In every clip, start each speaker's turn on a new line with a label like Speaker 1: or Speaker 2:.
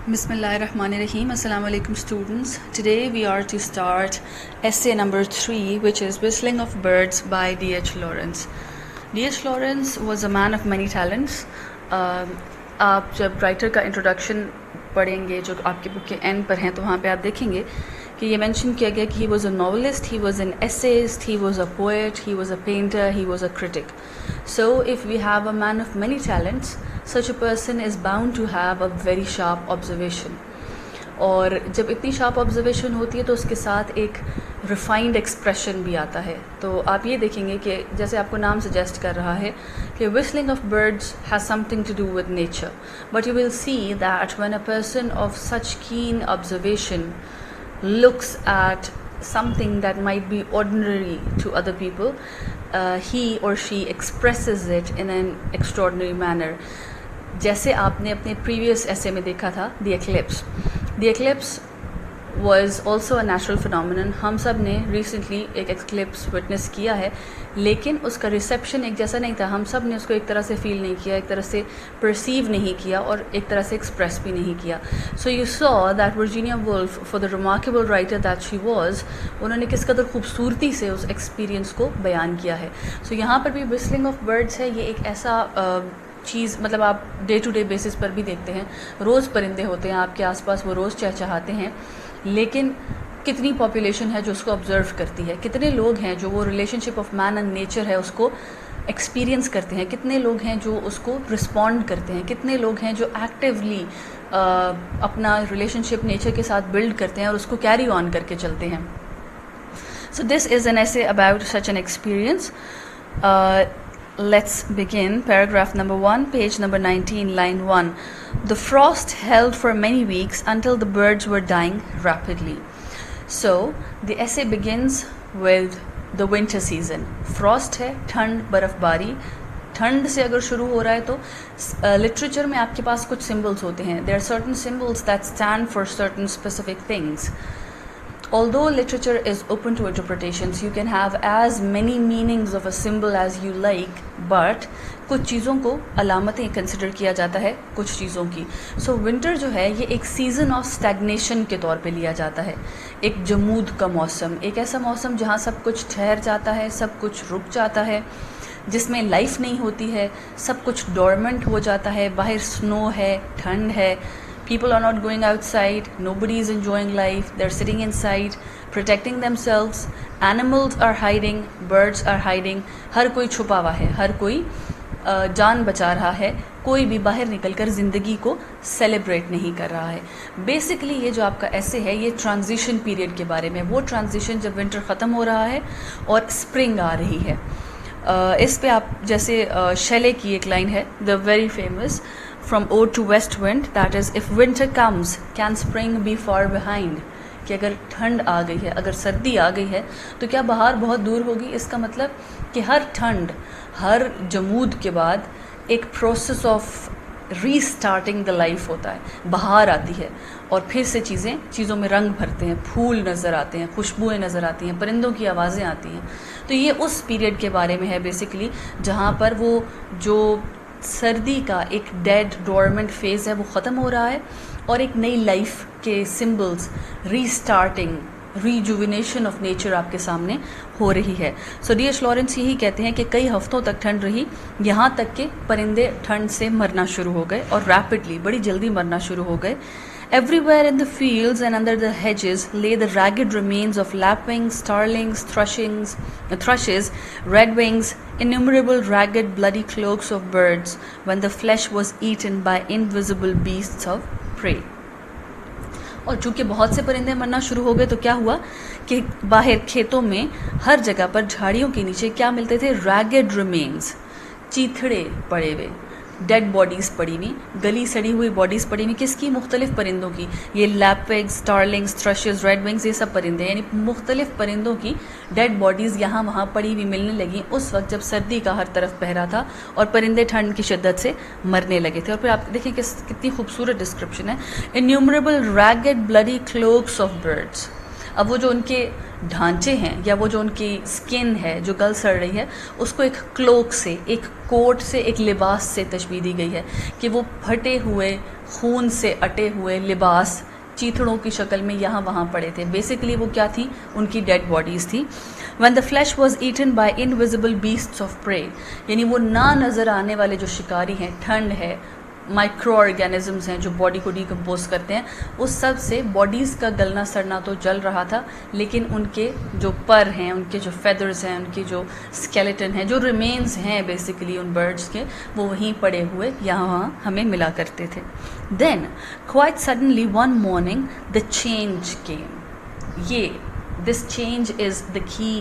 Speaker 1: Bismillahirrahmanirrahim. Assalamu alaikum students. Today we are to start essay number 3, which is Whistling of Birds by D.H. Lawrence. D.H. Lawrence was a man of many talents. آپ جب writer کا introduction پڑھیں گے جو آپ کی بک کے and پر ہیں تو وہاں پہ آپ دیکھیں گے کہ یہ مینشن کیا گیا کہ he was a novelist, he was an essayist, he was a poet, he was a painter, he was a critic. So if we have a man of many talents, such a person is bound to have a very sharp observation. اور جب اتنی sharp observation ہوتی ہے تو اس کے ساتھ ایک refined expression بھی آتا ہے. تو آپ یہ دیکھیں گے کہ جیسے آپ کو نام سجیسٹ کر رہا ہے کہ whistling of birds has something to do with nature, but you will see that when a person of such keen observation looks at something that might be ordinary to other people, he or she expresses it in an extraordinary manner. جیسے آپ نے اپنے previous ایسے میں دیکھا تھا the eclipse was also a natural phenomenon. ہم سب نے ریسنٹلی ایک ایکلپس وٹنس کیا ہے, لیکن اس کا ریسیپشن ایک جیسا نہیں تھا. ہم سب نے اس کو ایک طرح سے فیل نہیں کیا, ایک طرح سے پرسیو نہیں کیا, اور ایک طرح سے ایکسپریس بھی نہیں کیا. So you so that Virginia Woolf, for the remarkable writer that she was, انہوں نے کس قدر خوبصورتی سے اس ایکسپیرئنس کو بیان کیا ہے. سو یہاں پر بھی وسلنگ آف برڈس ہے. یہ ایک ایسا چیز, مطلب آپ ڈے ٹو ڈے بیسس پر بھی دیکھتے ہیں, روز پرندے ہوتے ہیں آپ کے آس پاس, وہ روز چہچہاتے ہیں, لیکن کتنی پاپولیشن ہے جو اس کو آبزرو کرتی ہے, کتنے لوگ ہیں جو وہ relationship of man and nature ہے اس کو ایکسپیرینس کرتے ہیں, کتنے لوگ ہیں جو اس کو رسپونڈ کرتے ہیں, کتنے لوگ ہیں جو ایکٹیولی اپنا ریلیشن شپ نیچر کے ساتھ بلڈ کرتے ہیں اور اس کو کیری آن کر کے چلتے ہیں. سو دس از این ایسے about such an experience. Let's begin. Paragraph number 1, page number 19, line 1. The frost held for many weeks until the birds were dying rapidly. So, the essay begins with the winter season. Frost ہے, ٹھنڈ, برف باری. ٹھنڈ سے اگر شروع ہو رہا ہے تو لٹریچر میں آپ کے پاس کچھ سمبلس ہوتے ہیں. There are certain symbols that stand for certain specific things. Although literature is open to interpretations, you can have as many meanings of a symbol as you like, but کچھ چیزوں کو علامتیں کنسیڈر کیا جاتا ہے کچھ چیزوں کی. سو ونٹر جو ہے یہ ایک سیزن آف اسٹیگنیشن کے طور پہ لیا جاتا ہے, ایک جمود کا موسم, ایک ایسا موسم جہاں سب کچھ ٹھہر جاتا ہے, سب کچھ رک جاتا ہے, جس میں لائف نہیں ہوتی ہے, سب کچھ ڈورمنٹ ہو جاتا ہے, باہر سنو ہے, ٹھنڈ ہے. People are not going outside, nobody is enjoying life, they're sitting inside, protecting themselves, animals are hiding, birds are hiding, ہر کوئی چھپا ہوا ہے, ہر کوئی جان بچا رہا ہے, کوئی بھی باہر نکل کر زندگی کو سیلیبریٹ نہیں کر رہا ہے. بیسکلی یہ جو آپ کا ایسے ہے یہ ٹرانزیشن پیریڈ کے بارے میں, وہ ٹرانزیشن جب ونٹر ختم ہو رہا ہے اور اسپرنگ آ رہی ہے. اس پہ آپ جیسے شیلے کی ایک لائن ہے, the very famous, From Ode to West Wind, that is, if winter comes, can spring be far behind? کہ اگر ٹھنڈ آ گئی ہے, اگر سردی آ گئی ہے تو کیا بہار بہت دور ہوگی؟ اس کا مطلب کہ ہر ٹھنڈ, ہر جمود کے بعد ایک process of restarting the life ہوتا ہے. بہار آتی ہے اور پھر سے چیزوں میں رنگ بھرتے ہیں, پھول نظر آتے ہیں, خوشبوئیں نظر آتی ہیں, پرندوں کی آوازیں آتی ہیں. تو یہ اس پیریڈ کے بارے میں ہے بیسکلی, جہاں پر وہ جو سردی کا ایک ڈیڈ ڈورمنٹ فیز ہے وہ ختم ہو رہا ہے اور ایک نئی لائف کے symbols, restarting, rejuvenation of nature آپ کے سامنے ہو رہی ہے. سو ڈی ایچ لارنس یہی کہتے ہیں کہ کئی ہفتوں تک ٹھنڈ رہی, یہاں تک کہ پرندے ٹھنڈ سے مرنا شروع ہو گئے, اور ریپڈلی, بڑی جلدی مرنا شروع ہو گئے. Everywhere in the fields and under the hedges lay the ragged remains of lapwings, starlings, thrushes, redwings, innumerable ragged bloody cloaks of birds, when the flesh was eaten by invisible beasts of prey. اور چونکہ بہت سے پرندے مرنا شروع ہو گئے تو کیا ہوا کہ باہر کھیتوں میں ہر جگہ پر جھاڑیوں کے نیچے کیا ملتے تھے؟ ریگڈ ریمینز, چیتھڑے پڑے ہوئے, ڈیڈ باڈیز پڑی ہوئی, گلی سڑی ہوئی باڈیز پڑی ہوئی. کس کی؟ مختلف پرندوں کی. یہ لیپویگز, اسٹارلنگز, تھرشز, ریڈ ونگز, یہ سب پرندے, یعنی مختلف پرندوں کی ڈیڈ باڈیز یہاں وہاں پڑی ہوئی ملنے لگیں اس وقت جب سردی کا ہر طرف پہرا تھا اور پرندے ٹھنڈ کی شدت سے مرنے لگے تھے. اور پھر آپ دیکھیں کہ کتنی خوبصورت ڈسکرپشن ہے. Innumerable ragged bloody cloaks of birds, اب وہ جو ان کے ڈھانچے ہیں یا وہ جو ان کی سکن ہے جو گل سڑ رہی ہے اس کو ایک کلوک سے، ایک کوٹ سے، ایک لباس سے تشبیہ دی گئی ہے کہ وہ پھٹے ہوئے خون سے اٹے ہوئے لباس چیتڑوں کی شکل میں یہاں وہاں پڑے تھے. بیسیکلی وہ کیا تھیں؟ ان کی ڈیڈ باڈیز تھیں. when the flesh was eaten by invisible beasts of prey، یعنی وہ نہ نظر آنے والے جو شکاری ہیں، ٹھنڈ ہے، مائکرو آرگینزمز ہیں جو باڈی کو ڈیکمپوز کرتے ہیں، اس سب سے باڈیز کا گلنا سڑنا تو جل رہا تھا، لیکن ان کے جو پر ہیں، ان کے جو فیدرز ہیں، ان کی جو اسکیلیٹن ہیں، جو ریمینز ہیں بیسیکلی ان برڈز کے، وہ وہیں پڑے ہوئے یہاں وہاں ہمیں ملا کرتے تھے. دین quite suddenly one morning the change came. This change is the key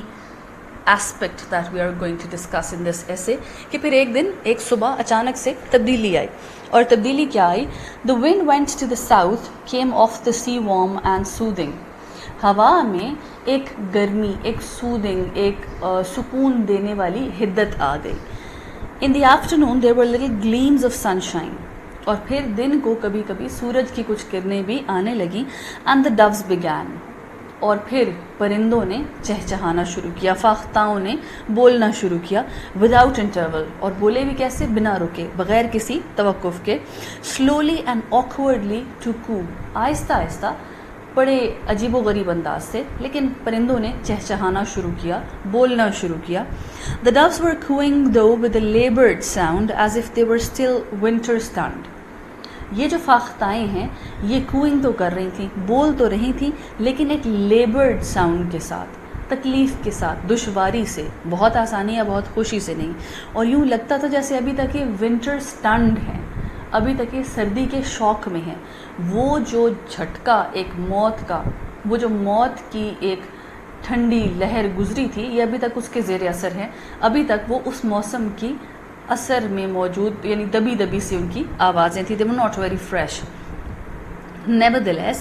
Speaker 1: aspect that we are going to discuss in this essay. کہ پھر ایک دن ایک صبح اچانک سے تبدیلی آئی. اور تبدیلی کیا آئی؟ The wind went to the south, came off the sea warm and soothing. ہوا میں ایک گرمی، ایک سودنگ، ایک سکون دینے والی حدت آ گئی. In the afternoon there were little gleams of sunshine. اور پھر دن کو کبھی کبھی سورج کی کچھ کرنیں بھی آنے لگیں. And the doves began. اور پھر پرندوں نے چہچہانا شروع کیا، فاختاؤں نے بولنا شروع کیا. وداؤٹ انٹرول، اور بولے بھی کیسے؟ بنا رکے، بغیر کسی توقف کے. سلولی اینڈ آکورڈلی ٹو کو، آہستہ آہستہ، بڑے عجیب و غریب انداز سے، لیکن پرندوں نے چہچہانا شروع کیا، بولنا شروع کیا. The doves were cooing though with a labored sound as if they were still winter stunned. یہ جو فاختائیں ہیں یہ کوئنگ تو کر رہی تھیں، بول تو رہی تھیں، لیکن ایک لیبرڈ ساؤنڈ کے ساتھ، تکلیف کے ساتھ، دشواری سے، بہت آسانی یا بہت خوشی سے نہیں. اور یوں لگتا تھا جیسے ابھی تک یہ ونٹر سٹنڈ ہیں، ابھی تک یہ سردی کے شوق میں ہیں. وہ جو جھٹکا ایک موت کا، وہ جو موت کی ایک ٹھنڈی لہر گزری تھی، یہ ابھی تک اس کے زیر اثر ہے. ابھی تک وہ اس موسم کی اثر میں موجود، یعنی دبی دبی سی ان کی آوازیں تھیں. they were not very fresh. Nevertheless,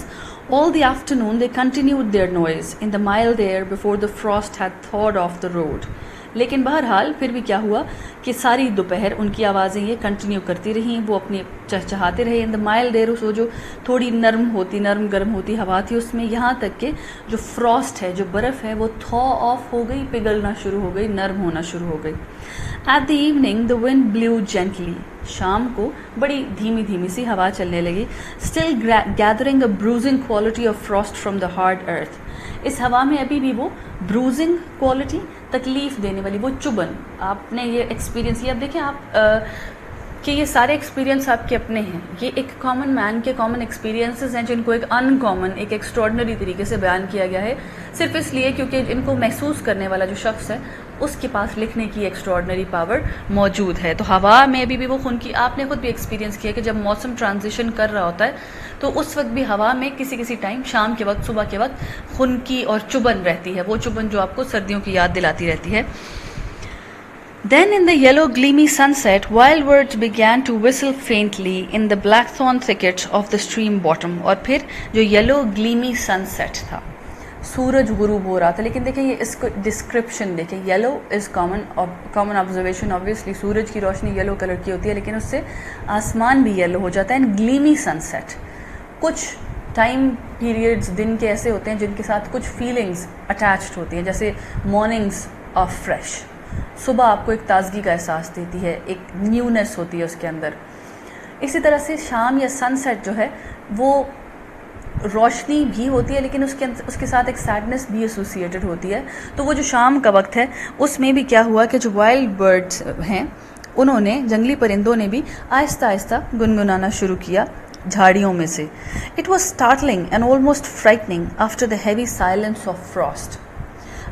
Speaker 1: all the afternoon they continued their noise in the mild air before the frost had thawed off the road. لیکن بہرحال پھر بھی کیا ہوا کہ ساری دوپہر ان کی آوازیں یہ کنٹینیو کرتی رہیں، وہ اپنے چہچہاتے رہے. ان دا مائلڈ ایئر، وہ جو تھوڑی نرم گرم ہوتی ہوا تھی اس میں، یہاں تک کہ جو فراسٹ ہے، جو برف ہے، وہ تھا آف ہو گئی، پگھلنا شروع ہو گئی، نرم ہونا شروع ہو گئی. At the evening the wind blew gently. شام کو بڑی دھیمی دھیمی سی ہوا چلنے لگی. Still gathering a bruising quality of frost from the hard earth. اس ہوا میں ابھی بھی وہ بروزنگ کوالٹی، تکلیف دینے والی، وہ چبن. آپ نے یہ ایکسپیرینس، یہ اب دیکھیں آپ کہ یہ سارے ایکسپیرینس آپ کے اپنے ہیں. یہ ایک کامن مین کے کامن ایکسپیرینسز ہیں جن کو ایک ان کامن، ایک ایکسٹراڈنری طریقے سے بیان کیا گیا ہے، صرف اس لیے کیونکہ ان کو محسوس کرنے والا جو شخص ہے اس کے پاس لکھنے کی ایکسٹراڈنری پاور موجود ہے. تو ہوا میں بھی وہ خون کی، آپ نے خود بھی ایکسپیرینس کیا کہ جب موسم ٹرانزیشن کر رہا ہوتا ہے تو اس وقت بھی ہوا میں کسی ٹائم، شام کے وقت، صبح کے وقت خنکی اور چبن رہتی ہے، وہ چبن جو آپ کو سردیوں کی یاد دلاتی رہتی ہے. Then in the yellow gleamy sunset, wild birds began to whistle faintly in the blackthorn thickets of the stream bottom. اور پھر جو yellow gleamy sunset تھا، سورج غروب ہو رہا تھا. لیکن دیکھیں یہ اس کو ڈسکرپشن دیکھیں، yellow is common observation. Obviously سورج کی روشنی یلو کلر کی ہوتی ہے، لیکن اس سے آسمان بھی یلو ہو جاتا ہے. اینڈ گلیمی سن سیٹ، کچھ ٹائم پیریڈز دن کے ایسے ہوتے ہیں جن کے ساتھ کچھ فیلنگز اٹیچڈ ہوتی ہیں، جیسے مارننگز آف فریش، صبح آپ کو ایک تازگی کا احساس دیتی ہے، ایک نیونیس ہوتی ہے اس کے اندر. اسی طرح سے شام یا سن سیٹ جو ہے وہ روشنی بھی ہوتی ہے، لیکن اس کے ساتھ ایک سیڈنس بھی ایسوسیٹڈ ہوتی ہے. تو وہ جو شام کا وقت ہے اس میں بھی کیا ہوا کہ جو وائلڈ برڈز ہیں انہوں نے، جنگلی پرندوں نے بھی آہستہ آہستہ گنگنانا شروع کیا جھاڑیوں میں سے. It was startling and almost frightening after the heavy silence of frost.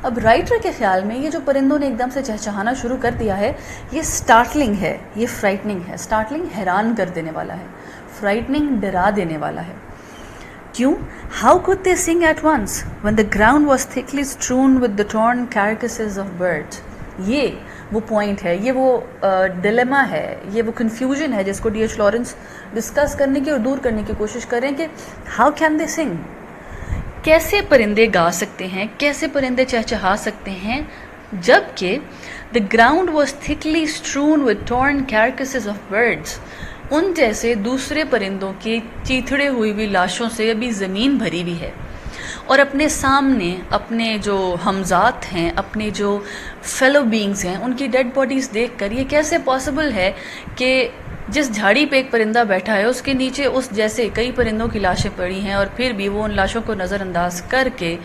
Speaker 1: اب رائٹر کے خیال میں یہ جو پرندوں نے ایک دم سے چہچہانا شروع کر دیا ہے، یہ اسٹارٹلنگ ہے، یہ فرائٹننگ ہے. اسٹارٹلنگ حیران کر دینے والا ہے، فرائٹننگ ڈرا دینے والا ہے. کیوں؟ How could they sing at once when the ground was thickly strewn with the torn carcasses of birds? یہ وہ پوائنٹ ہے، یہ وہ ڈیلیما ہے، یہ وہ کنفیوژن ہے جس کو ڈی ایچ لارنس ڈسکس کرنے کی اور دور کرنے کی کوشش کر رہے ہیں کہ ہاؤ کین دے سنگ؟ کیسے پرندے گا سکتے ہیں، کیسے پرندے چہچہا سکتے ہیں جب کہ the ground was thickly strewn with torn carcasses of birds. ان جیسے دوسرے پرندوں کی چیتھڑے ہوئی ہوئی لاشوں سے ابھی زمین بھری ہوئی ہے. اور اپنے سامنے اپنے جو ہمذات ہیں، اپنے جو فیلو بینگز ہیں، ان کی ڈیڈ باڈیز دیکھ کر یہ کیسے پاسبل ہے کہ جس جھاڑی پہ ایک پرندہ بیٹھا ہے اس کے نیچے اس جیسے کئی پرندوں کی لاشیں پڑی ہیں، اور پھر بھی وہ ان لاشوں کو نظر انداز کر کے،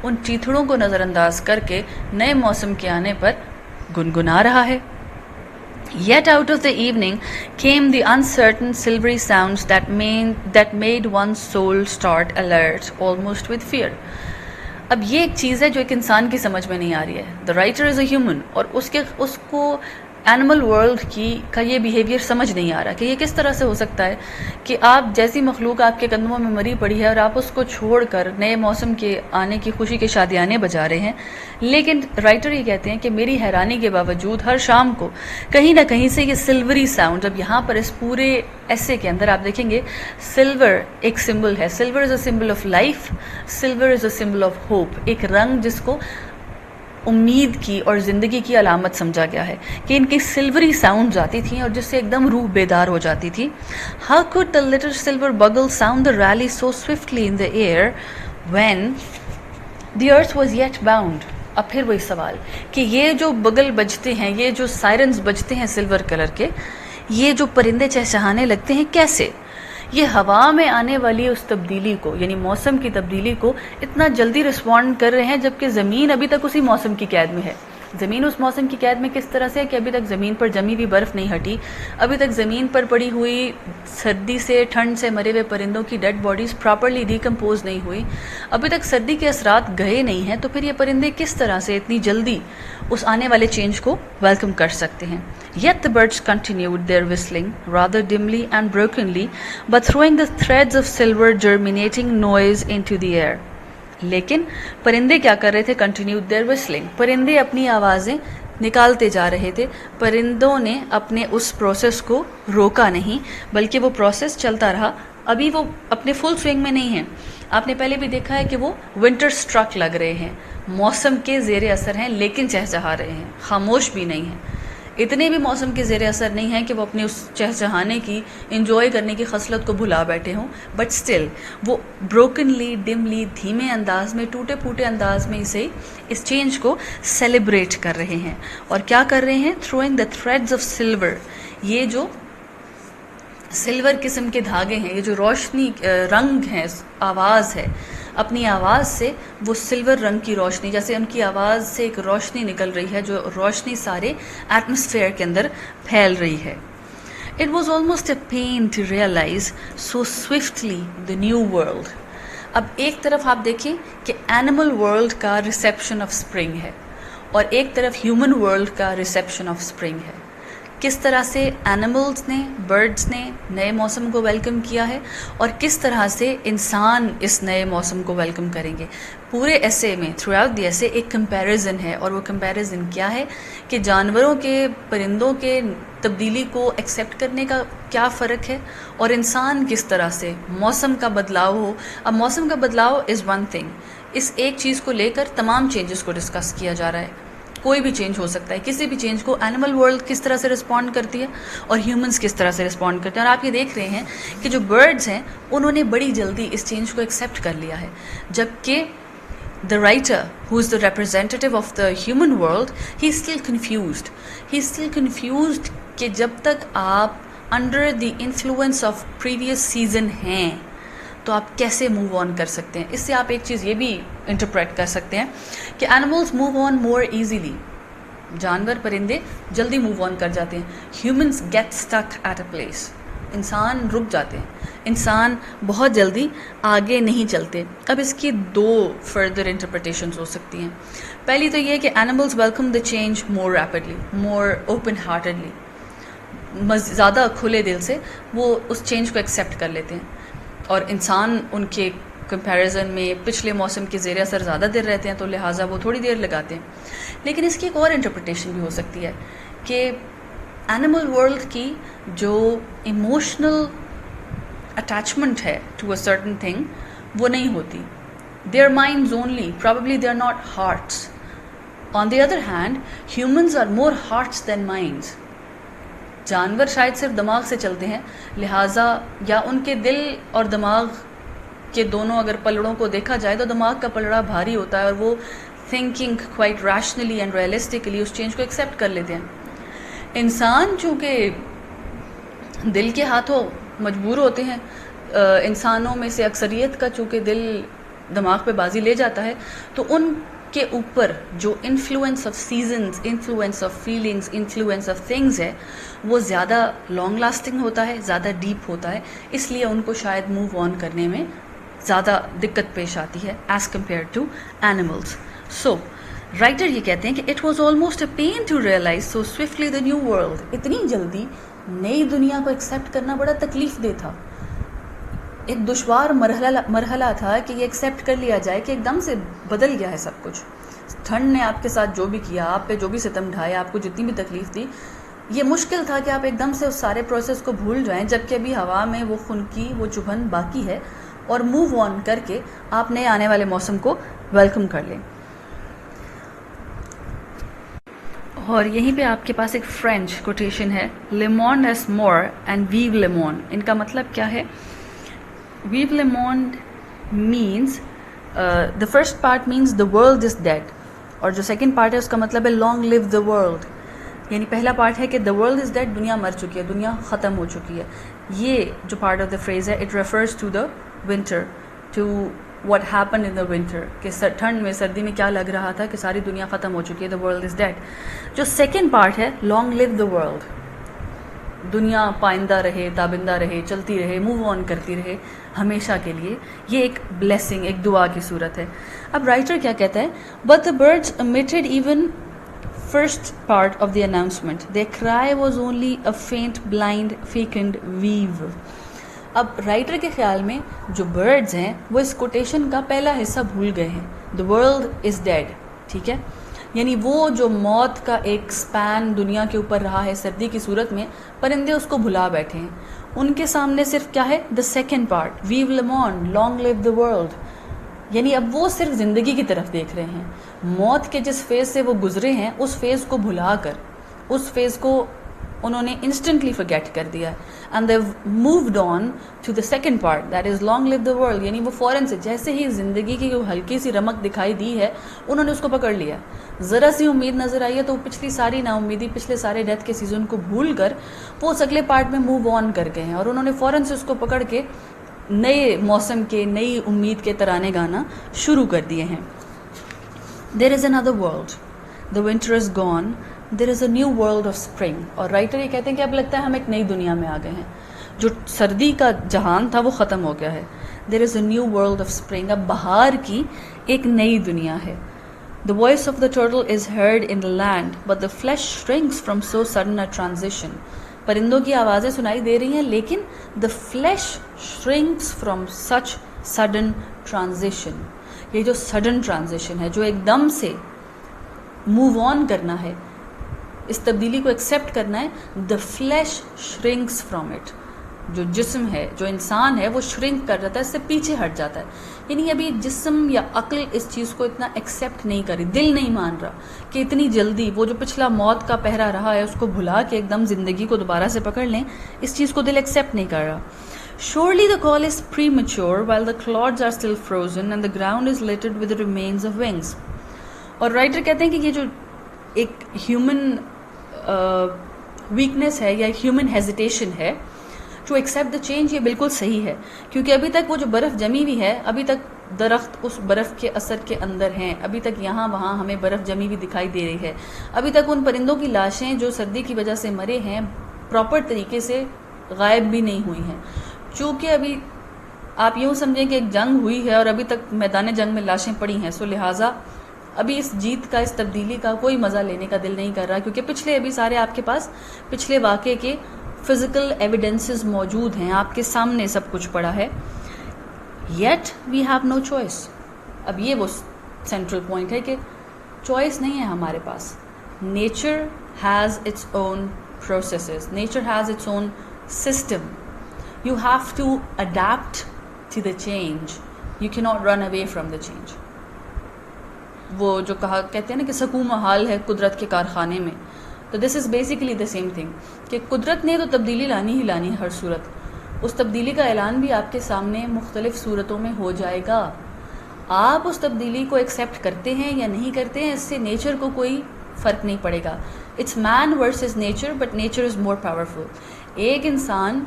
Speaker 1: ان چیتڑوں کو نظر انداز کر کے نئے موسم کے آنے پر گنگنا رہا ہے. Yet out of the evening came the uncertain silvery sounds that made one's soul start alert, almost with fear. اب یہ ایک چیز ہے جو ایک انسان کی سمجھ میں نہیں آ رہی ہے. The writer is a human, اور اس کو اینیمل ورلڈ کا یہ بیہیویئر سمجھ نہیں آ رہا کہ یہ کس طرح سے ہو سکتا ہے کہ آپ جیسی مخلوق آپ کے قدموں میں مری پڑی ہے اور آپ اس کو چھوڑ کر نئے موسم کے آنے کی خوشی کے شادیانے بجا رہے ہیں. لیکن رائٹر یہ کہتے ہیں کہ میری حیرانی کے باوجود ہر شام کو کہیں نہ کہیں سے یہ سلوری ساؤنڈ، جب یہاں پر اس پورے ایسے کے اندر آپ دیکھیں گے سلور ایک سمبل ہے. Silver is a symbol of life, silver is a symbol of hope, ایک رنگ جس کو امید کی اور زندگی کی علامت سمجھا گیا ہے کہ ان کی سلوری ساؤنڈز آتی تھیں اور جس سے ایک دم روح بیدار ہو جاتی تھی. How could the little silver bugle sound the rally so swiftly in the air when the earth was yet bound? اب پھر وہی سوال کہ یہ جو بگل بجتے ہیں، یہ جو سائرنز بجتے ہیں سلور کلر کے، یہ جو پرندے چہچہانے لگتے ہیں کیسے؟ یہ ہوا میں آنے والی اس تبدیلی کو، یعنی موسم کی تبدیلی کو اتنا جلدی رسپونڈ کر رہے ہیں جبکہ زمین ابھی تک اسی موسم کی قید میں ہے. زمین اس موسم کی قید میں کس طرح سے ہے کہ ابھی تک زمین پر جمی ہوئی برف نہیں ہٹی، ابھی تک زمین پر پڑی ہوئی سردی سے ٹھنڈ سے مرے ہوئے پرندوں کی ڈیڈ باڈیز پراپرلی ڈیکمپوز نہیں ہوئی، ابھی تک سردی کے اثرات گئے نہیں ہیں. تو پھر یہ پرندے کس طرح سے اتنی جلدی اس آنے والے چینج کو ویلکم کر سکتے ہیں؟ Yet the birds continued their whistling, rather dimly and brokenly, but throwing the threads of silver germinating noise into the air. لیکن پرندے کیا کر رہے تھے؟ کنٹینیوڈ دیئر وسلنگ، پرندے اپنی آوازیں نکالتے جا رہے تھے. پرندوں نے اپنے اس پروسیس کو روکا نہیں بلکہ وہ پروسیس چلتا رہا. ابھی وہ اپنے فل سوئنگ میں نہیں ہیں. آپ نے پہلے بھی دیکھا ہے کہ وہ ونٹر سٹرک لگ رہے ہیں، موسم کے زیر اثر ہیں لیکن چہچہا رہے ہیں، خاموش بھی نہیں ہیں. اتنے بھی موسم کے زیر اثر نہیں ہیں کہ وہ اپنی اس چہچہانے کی، انجوائے کرنے کی خصلت کو بھلا بیٹھے ہوں، بٹ اسٹل وہ بروکنلی، ڈملی، دھیمے انداز میں، ٹوٹے پھوٹے انداز میں اسے اس چینج کو سیلیبریٹ کر رہے ہیں. اور کیا کر رہے ہیں؟ Throwing the threads of silver, یہ جو سلور قسم کے دھاگے ہیں، یہ جو روشنی رنگ ہے، آواز ہے، اپنی آواز سے وہ سلور رنگ کی روشنی، جیسے ان کی آواز سے ایک روشنی نکل رہی ہے جو روشنی سارے ایٹماسفیئر کے اندر پھیل رہی ہے. It was almost a pain to realize so swiftly the new world. اب ایک طرف آپ دیکھیں کہ اینیمل ورلڈ کا ریسیپشن آف اسپرنگ ہے اور ایک طرف ہیومن ورلڈ کا ریسیپشن آف اسپرنگ ہے. کس طرح سے اینیملز نے، برڈز نے نئے موسم کو ویلکم کیا ہے اور کس طرح سے انسان اس نئے موسم کو ویلکم کریں گے. پورے ایسے میں، تھرو آؤٹ دی ایسے، ایک کمپیریزن ہے، اور وہ کمپیریزن کیا ہے کہ جانوروں کے، پرندوں کے تبدیلی کو ایکسیپٹ کرنے کا کیا فرق ہے اور انسان کس طرح سے موسم کا بدلاؤ ہو. اب موسم کا بدلاؤ از ون تھنگ، اس ایک چیز کو لے کر تمام چینجز کو ڈسکس کیا جا رہا ہے. کوئی بھی چینج ہو سکتا ہے، کسی بھی چینج کو اینیمل ورلڈ کس طرح سے رسپونڈ کرتی ہے اور ہیومنز کس طرح سے رسپونڈ کرتے ہیں. اور آپ یہ دیکھ رہے ہیں کہ جو برڈز ہیں انہوں نے بڑی جلدی اس چینج کو ایکسیپٹ کر لیا ہے، جبکہ the writer, who is the representative of the human world, he is still confused. He is still confused کہ جب تک آپ under the influence of previous season ہیں تو آپ کیسے موو آن کر سکتے ہیں. اس سے آپ ایک چیز یہ بھی انٹرپریٹ کر سکتے ہیں کہ animals move on more easily. جانور، پرندے جلدی موو آن کر جاتے ہیں. humans get stuck at a place. انسان رک جاتے ہیں، انسان بہت جلدی آگے نہیں چلتے. اب اس کی دو فردر انٹرپریٹیشنز ہو سکتی ہیں. پہلی تو یہ کہ animals welcome the change more rapidly, more open heartedly. زیادہ کھلے دل سے وہ اس چینج کو ایکسیپٹ کر لیتے ہیں، اور انسان ان کے کمپیریزن میں پچھلے موسم کے زیر اثر زیادہ دیر رہتے ہیں تو لہٰذا وہ تھوڑی دیر لگاتے ہیں. لیکن اس کی ایک اور انٹرپریٹیشن بھی ہو سکتی ہے کہ اینیمل ورلڈ کی جو ایموشنل اٹیچمنٹ ہے ٹو اے سرٹن تھنگ وہ نہیں ہوتی. They are minds only, probably they are not hearts. On the other hand humans are more hearts than minds. جانور شاید صرف دماغ سے چلتے ہیں، لہٰذا یا ان کے دل اور دماغ کہ دونوں اگر پلڑوں کو دیکھا جائے تو دماغ کا پلڑا بھاری ہوتا ہے اور وہ thinking quite rationally and realistically اس چینج کو ایکسیپٹ کر لیتے ہیں. انسان چونکہ دل کے ہاتھوں مجبور ہوتے ہیں, انسانوں میں سے اکثریت کا چونکہ دل دماغ پہ بازی لے جاتا ہے, تو ان کے اوپر جو influence of seasons, influence of feelings, influence of things ہے وہ زیادہ لانگ لاسٹنگ ہوتا ہے, زیادہ ڈیپ ہوتا ہے, اس لیے ان کو شاید موو آن کرنے میں زیادہ دقت پیش آتی ہے as compare to animals. So writer یہ کہتے ہیں کہ it was almost a pain to realize so swiftly the new world. اتنی جلدی نئی دنیا کو ایکسیپٹ کرنا بڑا تکلیف دہ تھا, ایک دشوار مرحلہ تھا کہ یہ ایکسیپٹ کر لیا جائے کہ ایک دم سے بدل گیا ہے سب کچھ. ٹھنڈ نے آپ کے ساتھ جو بھی کیا, آپ پہ جو بھی ستم ڈھایا, آپ کو جتنی بھی تکلیف دی, یہ مشکل تھا کہ آپ ایک دم سے اس سارے پروسیس کو بھول جائیں, جبکہ ابھی ہوا میں وہ خنکی, وہ چبھن باقی ہے, اور موو آن کر کے آپ نئے آنے والے موسم کو ویلکم کر لیں. اور یہیں پہ آپ کے پاس ایک فرینچ کوٹیشن ہے, لے مونڈ ایس مور اینڈ ویو لے مونڈ. ان کا مطلب کیا ہے؟ ویو لے مونڈ means the first part means the world is dead, اور جو سیکنڈ پارٹ ہے اس کا مطلب ہے لانگ لیو دا ورلڈ. یعنی پہلا پارٹ ہے کہ دا ورلڈ از ڈیڈ, دنیا مر چکی ہے, دنیا ختم ہو چکی ہے. یہ جو پارٹ آف دا فریز ہے it refers to the winter, to what happen in the winter, کہ ٹھنڈ میں, سردی میں کیا لگ رہا تھا کہ ساری دنیا ختم ہو چکی ہے, دا ورلڈ از ڈیڈ. جو سیکنڈ پارٹ ہے لانگ لیو دا ورلڈ, دنیا پائندہ رہے, تابندہ رہے, چلتی رہے, موو آن کرتی رہے ہمیشہ کے لیے. یہ ایک بلیسنگ, ایک دعا کی صورت ہے. اب رائٹر کیا کہتا ہے؟ But the birds emitted even first part of the announcement, their cry was only a faint blind fecund weave. اب رائٹر کے خیال میں جو برڈز ہیں وہ اس کوٹیشن کا پہلا حصہ بھول گئے ہیں, the world is dead. ٹھیک ہے, یعنی وہ جو موت کا ایک سپین دنیا کے اوپر رہا ہے سردی کی صورت میں, پرندے اس کو بھلا بیٹھے ہیں. ان کے سامنے صرف کیا ہے؟ دا سیکنڈ پارٹ, ویو لے مونڈ, لانگ لیو دا ورلڈ. یعنی اب وہ صرف زندگی کی طرف دیکھ رہے ہیں. موت کے جس فیز سے وہ گزرے ہیں اس فیز کو بھلا کر, اس فیز کو انہوں نے انسٹنٹلی فرگیٹ کر دیا, and they moved on to the second part that is long live the world. یعنی وہ فوراً سے جیسے ہی زندگی کی ہلکی سی رمق دکھائی دی ہے انہوں نے اس کو پکڑ لیا. ذرا سی امید نظر آئی ہے تو پچھلی ساری نا امیدی, پچھلے سارے ڈیتھ کے سیزن کو بھول کر وہ اس اگلے پارٹ میں موو آن کر گئے ہیں, اور انہوں نے فوراً سے اس کو پکڑ کے نئے موسم کے, نئی امید کے ترانے گانا شروع کر دیے ہیں. دیر از another world, the winter is gone, there is a new world of spring. اور رائٹر یہ کہتے ہیں کہ اب لگتا ہے ہم ایک نئی دنیا میں آ گئے ہیں, جو سردی کا جہان تھا وہ ختم ہو گیا ہے. There is a new world of spring, اب بہار کی ایک نئی دنیا ہے. The voice of the turtle is heard in the land, but the flesh shrinks from so sudden a transition. پرندوں کی آوازیں سنائی دے رہی ہیں لیکن the flesh shrinks from such sudden transition. یہ جو sudden transition ہے, جو ایک دم سے move on کرنا ہے, اس تبدیلی کو ایکسیپٹ کرنا ہے, the flesh shrinks from it. جو جسم ہے, جو انسان ہے, وہ شرنک کر جاتا ہے, اس سے پیچھے ہٹ جاتا ہے. یعنی ابھی جسم یا عقل اس چیز کو اتنا ایکسیپٹ نہیں کر رہی, دل نہیں مان رہا کہ اتنی جلدی وہ جو پچھلا موت کا پہرا رہا ہے اس کو بھلا کے ایک دم زندگی کو دوبارہ سے پکڑ لیں, اس چیز کو دل ایکسیپٹ نہیں کر رہا. Surely the call is premature while the clods are still frozen and the ground is littered with the remains of wings. اور رائٹر کہتے ہیں کہ یہ جو ایک ہیومن ویکنس ہے یا ایک ہیومن ہیزیٹیشن ہے ٹو ایکسیپٹ دا چینج, یہ بالکل صحیح ہے, کیونکہ ابھی تک وہ جو برف جمی ہوئی ہے, ابھی تک درخت اس برف کے اثر کے اندر ہیں, ابھی تک یہاں وہاں ہمیں برف جمی ہوئی دکھائی دے رہی ہے, ابھی تک ان پرندوں کی لاشیں جو سردی کی وجہ سے مرے ہیں پراپر طریقے سے غائب بھی نہیں ہوئی ہیں. چونکہ ابھی آپ یوں سمجھیں کہ ایک جنگ ہوئی ہے اور ابھی تک میدان جنگ میں لاشیں پڑی ہیں, سو لہٰذا ابھی اس جیت کا, اس تبدیلی کا کوئی مزہ لینے کا دل نہیں کر رہا, کیونکہ پچھلے ابھی سارے آپ کے پاس پچھلے واقعے کے فزیکل ایویڈنسز موجود ہیں, آپ کے سامنے سب کچھ پڑا ہے. Yet we have no choice. اب یہ وہ سینٹرل پوائنٹ ہے کہ چوائس نہیں ہے ہمارے پاس. Nature has its own processes, nature has its own system. You have to adapt to the change, you can not run away from the change. وہ جو کہتے ہیں نا کہ سکون محال ہے قدرت کے کارخانے میں, تو this is basically the same thing کہ قدرت نے تو تبدیلی لانی ہی لانی ہر صورت. اس تبدیلی کا اعلان بھی آپ کے سامنے مختلف صورتوں میں ہو جائے گا. آپ اس تبدیلی کو ایکسیپٹ کرتے ہیں یا نہیں کرتے ہیں، اس سے نیچر کو کوئی فرق نہیں پڑے گا. It's man versus nature, but nature is more powerful. ایک انسان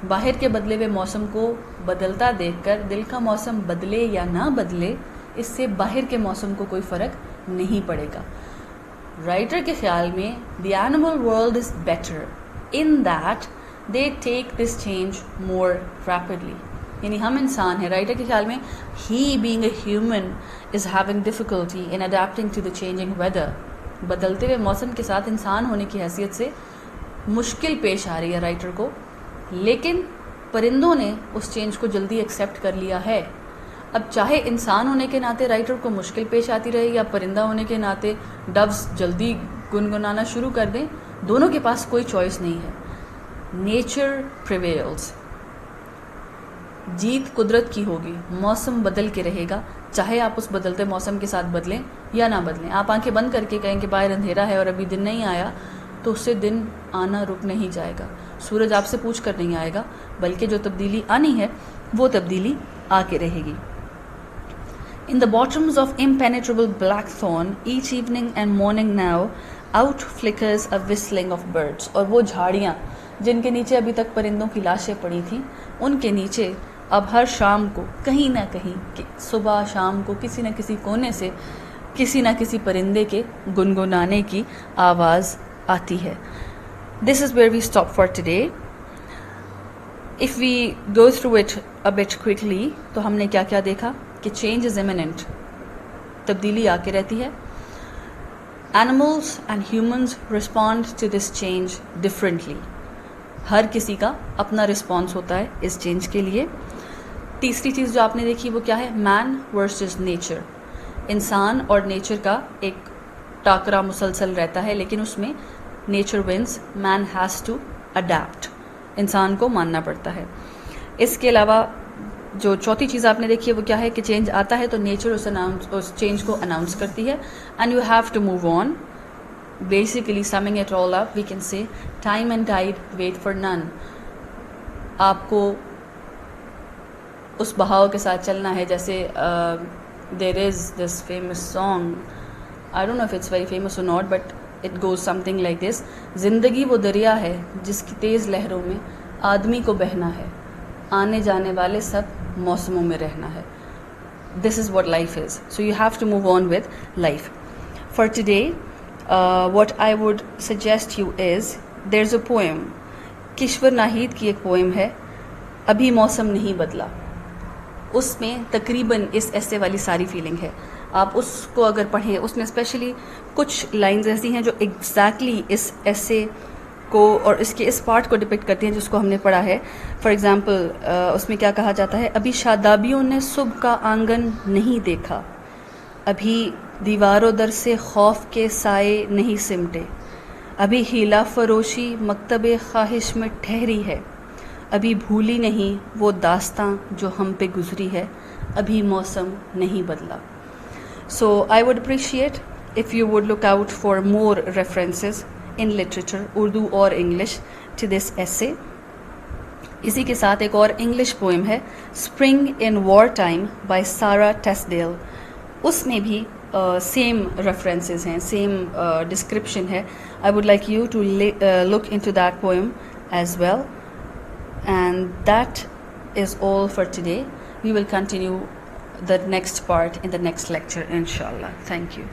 Speaker 1: باہر کے بدلے ہوئے موسم کو بدلتا دیکھ کر دل کا موسم بدلے یا نہ بدلے، اس سے باہر کے موسم کو کوئی فرق نہیں پڑے گا. رائٹر کے خیال میں the animal world is better in that they take this change more rapidly. یعنی ہم انسان ہیں، رائٹر کے خیال میں he being a human is having difficulty in adapting to the changing weather. بدلتے ہوئے موسم کے ساتھ انسان ہونے کی حیثیت سے مشکل پیش آ رہی ہے رائٹر کو، لیکن پرندوں نے اس چینج کو جلدی ایکسیپٹ کر لیا ہے. اب چاہے انسان ہونے کے ناطے رائٹر کو مشکل پیش آتی رہے یا پرندہ ہونے کے ناطے ڈوز جلدی گنگنانا شروع کر دیں، دونوں کے پاس کوئی چوائس نہیں ہے. Nature prevails. جیت قدرت کی ہوگی. موسم بدل کے رہے گا، چاہے آپ اس بدلتے موسم کے ساتھ بدلیں یا نہ بدلیں. آپ آنکھیں بند کر کے کہیں کہ باہر اندھیرا ہے اور ابھی دن نہیں آیا، تو اس سے دن آنا رک نہیں جائے گا. سورج آپ سے پوچھ کر نہیں آئے گا، بلکہ جو تبدیلی آنی ہے وہ تبدیلی آ کے رہے گی. In the bottoms of impenetrable blackthorn, each evening and morning now, out flickers a whistling of birds. اور وہ جھاڑیاں جن کے نیچے ابھی تک پرندوں کی لاشیں پڑی تھیں، ان کے نیچے اب ہر شام کو کہیں نہ کہیں، صبح شام کو کسی نہ کسی کونے سے کسی نہ کسی پرندے کے گنگنانے کی آواز آتی ہے. This is where we stop for today. If we go through it a bit quickly, تو ہم نے کیا کیا دیکھا کہ change is imminent. تبدیلی آ کے رہتی ہے. Animals and humans respond to this change differently. ہر کسی کا اپنا رسپانس ہوتا ہے اس چینج کے لیے. تیسری چیز جو آپ نے دیکھی وہ کیا ہے؟ مین ورسز نیچر. انسان اور نیچر کا ایک ٹاکرا مسلسل رہتا ہے، لیکن اس میں nature wins. Man has to adapt. انسان کو ماننا پڑتا ہے. اس کے علاوہ جو چوتھی چیز آپ نے دیکھی ہے وہ کیا ہے کہ چینج آتا ہے تو نیچر اس چینج کو اناؤنس کرتی ہے، and you have to move on. Basically summing it all up, we can say time and tide wait for none. آپ کو اس بہاؤ کے ساتھ چلنا ہے. جیسے there is this famous song, I don't know if it's very famous or not, but it goes something like this. زندگی وہ دریا ہے جس کی تیز لہروں میں آدمی کو بہنا ہے، آنے جانے والے سب موسموں میں رہنا ہے. This is what life is. So you have to move on with life. For today, what I would suggest you is, there's a poem. کشور ناہید کی ایک پوئم ہے، ابھی موسم نہیں بدلا. اس میں تقریباً اس ایسے والی ساری فیلنگ ہے. آپ اس کو اگر پڑھیں، اس میں اسپیشلی کچھ لائنز ایسی ہیں جو ایگزیکٹلی اس ایسے کو اور اس کے اس پارٹ کو ڈپکٹ کرتی ہیں جس کو ہم نے پڑھا ہے. فار ایگزامپل اس میں کیا کہا جاتا ہے؟ ابھی شادابیوں نے صبح کا آنگن نہیں دیکھا، ابھی دیواروں در سے خوف کے سائے نہیں سمٹے، ابھی ہیلا فروشی مکتب خواہش میں ٹھہری ہے، ابھی بھولی نہیں وہ داستاں جو ہم پہ گزری ہے، ابھی موسم نہیں بدلا. So I would appreciate if you would look out for more references in literature, Urdu اور انگلش, to this essay. اسی کے ساتھ ایک اور انگلش پوئم ہے Spring in Wartime by Sarah Tesdale. اس میں بھی same references ہیں, same description ہے. I would like you to look into that poem as well. And that is all for today. We will continue the next part in the next lecture, inshallah. Thank you.